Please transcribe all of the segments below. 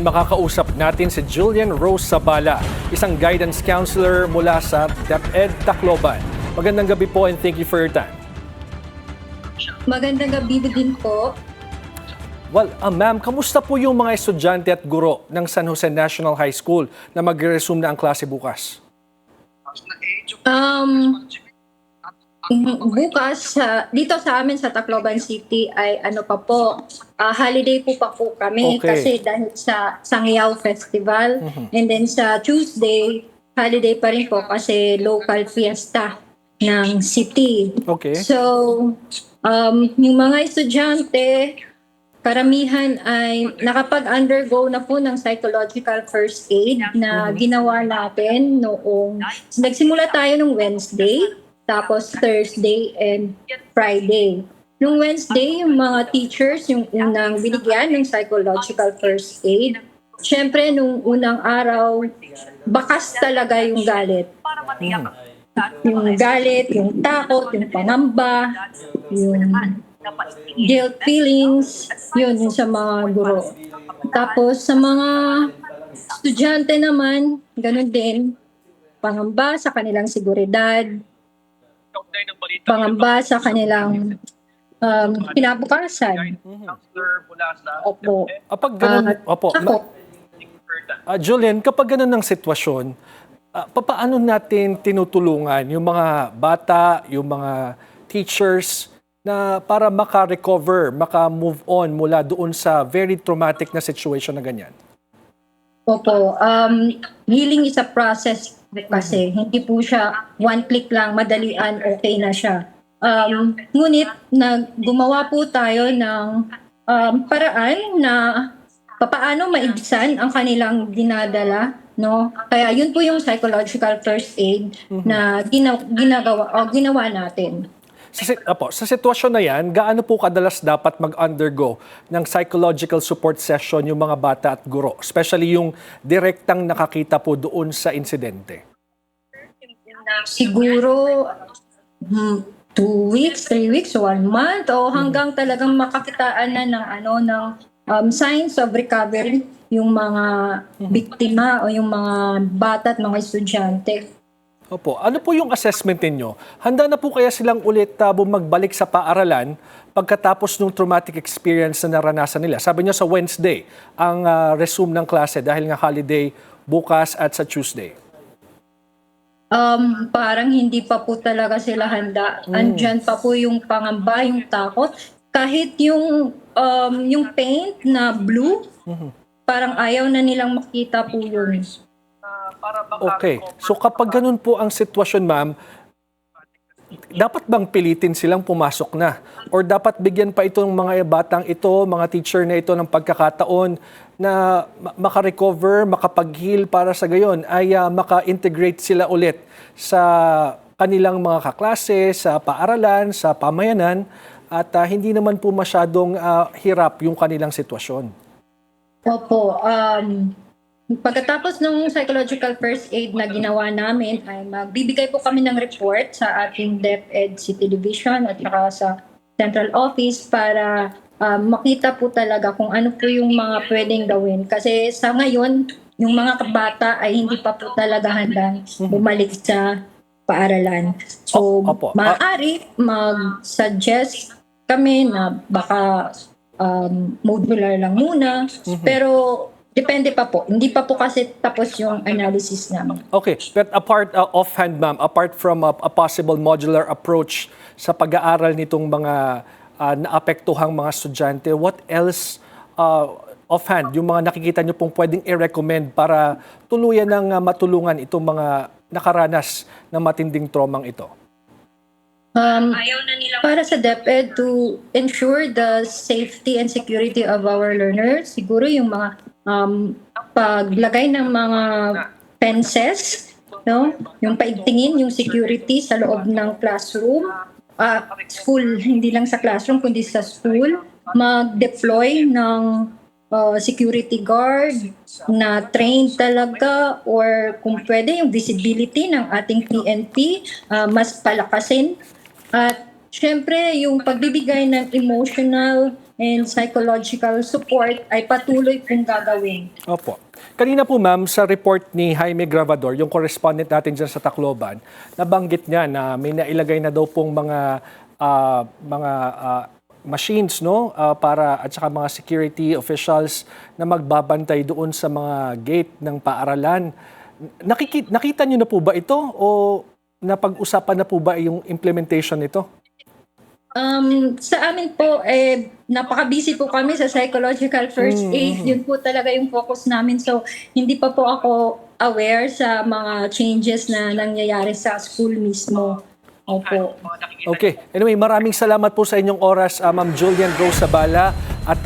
Makakausap natin si Julian Rose Sabala, isang guidance counselor mula sa DepEd Tacloban. Magandang gabi po and thank you for your time. Magandang gabi din po. Well, ma'am, kamusta po yung mga estudyante at guro ng San Jose National High School na mag-resume na ang klase bukas? Bukas, dito sa amin sa Tacloban City ay holiday pa po kami Okay. kasi dahil sa Sangyaw Festival. And then sa Tuesday, holiday pa rin po kasi local fiesta ng city. Okay. So, yung mga estudyante, karamihan ay nakapag-undergo na po ng psychological first aid na ginawa natin noong nagsimula tayo nung Wednesday, tapos Thursday and Friday. Nung Wednesday, yung mga teachers, yung unang binigyan ng psychological first aid, syempre nung unang araw, bakas talaga yung galit. Yung galit, yung takot, yung pangamba, yung guilt feelings, yun yung sa mga guro. Tapos sa mga estudyante naman, ganun din, pangamba sa kanilang seguridad, pangamba sa kanilang kinabukasan. Opo. Kapag ganun, Takot. Julian, kapag ganun ang sitwasyon, paano natin tinutulungan yung mga bata, yung mga teachers na para maka-recover, maka-move on mula doon sa very traumatic na situation na ganyan? Opo. Healing is a process kasi hindi po siya one click lang, madalian, okay na siya. Ngunit gumawa po tayo ng paraan na papaano maibsan ang kanilang dinadala, no? Kaya yun po yung psychological first aid na ginawa natin. Sa sitwasyon na yan, gaano po kadalas dapat mag-undergo ng psychological support session yung mga bata at guro? Especially yung direktang nakakita po doon sa insidente. Siguro 2 weeks, 3 weeks, 1 month, o hanggang talagang makakitaan na ng signs of recovery yung mga biktima o yung mga bata at mga estudyante. Opo. Ano po yung assessment ninyo? Handa na po kaya silang ulit magbalik sa paaralan pagkatapos ng traumatic experience na naranasan nila? Sabi niyo sa Wednesday ang resume ng klase dahil nga holiday bukas at sa Tuesday. Parang hindi pa po talaga sila handa. Andyan pa po yung pangamba, yung takot. Kahit yung paint na blue, parang ayaw na nilang makita po yun. Okay. So kapag ganun po ang sitwasyon, ma'am, dapat bang pilitin silang pumasok na? Or dapat bigyan pa itong mga batang ito, mga teacher na ito ng pagkakataon na makarecover, makapag-heal para sa gayon ay maka-integrate sila ulit sa kanilang mga kaklase, sa paaralan, sa pamayanan at hindi naman po masyadong hirap yung kanilang sitwasyon? Opo. Pagkatapos ng psychological first aid na ginawa namin, ay magbibigay po kami ng report sa ating DepEd City Division at saka sa Central Office para makita po talaga kung ano po yung mga pwedeng gawin. Kasi sa ngayon, yung mga kabata ay hindi pa po talaga handang bumalik sa paaralan. So, Opo. maaari mag-suggest kami na baka modular lang muna. Pero depende pa po. Hindi pa po kasi tapos yung analysis namin. Okay, but offhand, ma'am, apart from a possible modular approach sa pag-aaral nitong mga naapektuhang mga estudyante, what else offhand, yung mga nakikita nyo pong pwedeng i-recommend para tuluyan ng matulungan itong mga nakaranas ng matinding traumang ito? Para sa DepEd to ensure the safety and security of our learners, siguro yung mga paglagay ng mga fences, no? Yung paigtingin, yung security sa loob ng classroom, school, hindi lang sa classroom kundi sa school, mag-deploy ng security guard na trained talaga, or kung pwede yung visibility ng ating PNP mas palakasin. At syempre yung pagbibigay ng emotional, and psychological support ay patuloy pong gagawin. Opo. Kanina po ma'am, sa report ni Jaime Gravador, yung correspondent natin dyan sa Tacloban, nabanggit niya na may nailagay na daw pong mga machines, no, para at saka mga security officials na magbabantay doon sa mga gate ng paaralan. Nakita niyo na po ba ito o napag-usapan na po ba yung implementation nito? Sa amin po, napaka-busy po kami sa psychological first aid. Yun po talaga yung focus namin. So, hindi pa po ako aware sa mga changes na nangyayari sa school mismo. Opo. Okay. Anyway, maraming salamat po sa inyong oras, Ma'am Julian Rose Zabala. At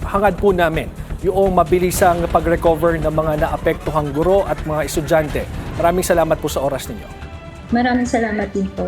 hangad po namin yung mabilisang pag-recover ng mga naapektuhang guro at mga estudyante. Maraming salamat po sa oras ninyo. Maraming salamat din po.